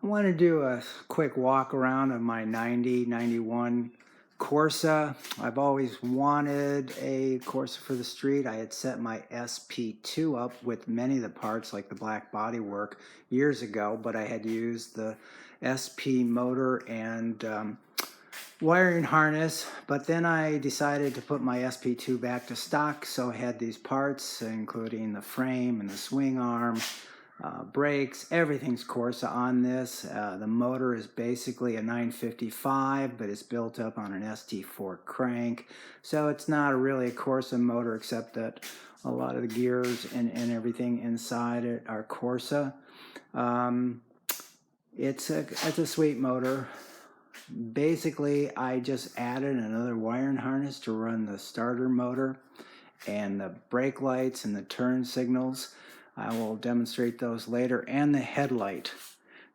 I want to do a quick walk around of my 91 Corse. I've always wanted a Corse for the street. I had set my SP2 up with many of the parts like the black bodywork years ago, but I had used the SP motor and wiring harness, but then I decided to put my SP2 back to stock, so I had these parts including the frame and the swing arm, brakes, everything's Corse on this. The motor is basically a 955, but it's built up on an ST4 crank, so it's not really a Corse motor except that a lot of the gears and everything inside it are Corse. It's a sweet motor. Basically, I just added another wiring harness to run the starter motor and the brake lights and the turn signals. I will demonstrate those later, and the headlight.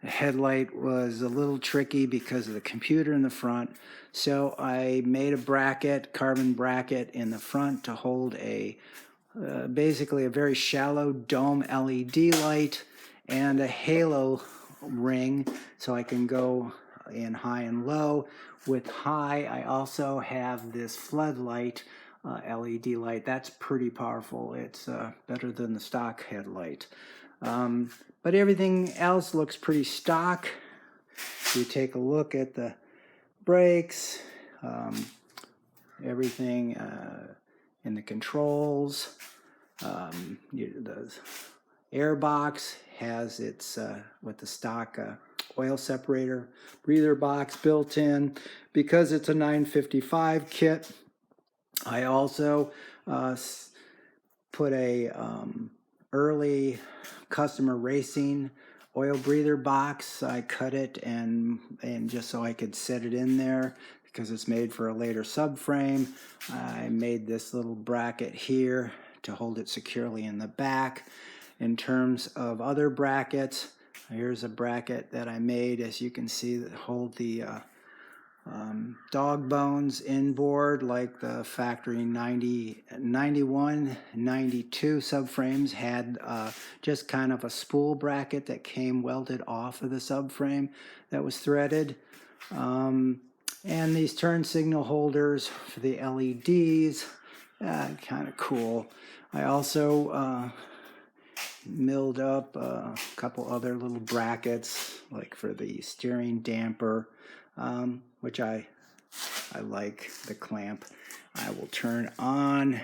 The headlight was a little tricky because of the computer in the front, so I made a bracket, carbon bracket in the front to hold a basically a very shallow dome LED light and a halo ring so I can go in high and low. With high, I also have this floodlight LED light. That's pretty powerful. It's better than the stock headlight. But everything else looks pretty stock. If you take a look at the brakes, everything in the controls, the air box has its with the stock oil separator, breather box built in. Because it's a 955 kit, I also put a early customer racing oil breather box. I cut it and just so I could set it in there because it's made for a later subframe. I made this little bracket here to hold it securely in the back. In terms of other brackets, here's a bracket that I made, as you can see, that hold the dog bones inboard like the factory 91, 92 subframes had just kind of a spool bracket that came welded off of the subframe that was threaded. And these turn signal holders for the LEDs, kind of cool. I also milled up a couple other little brackets like for the steering damper, which I like the clamp. I will turn on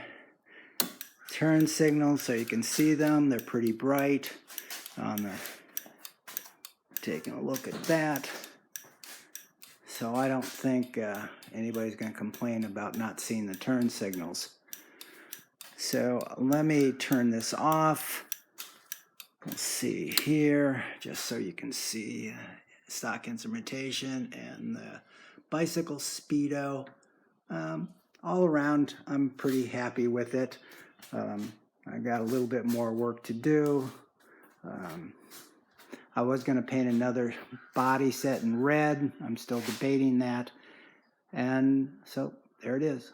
turn signals so you can see them. They're pretty bright. Taking a look at that. So I don't think anybody's going to complain about not seeing the turn signals. So let me turn this off. Let's see here, just so you can see stock instrumentation and the bicycle speedo. All around, I'm pretty happy with it. I got a little bit more work to do. I was going to paint another body set in red. I'm still debating that. And so there it is.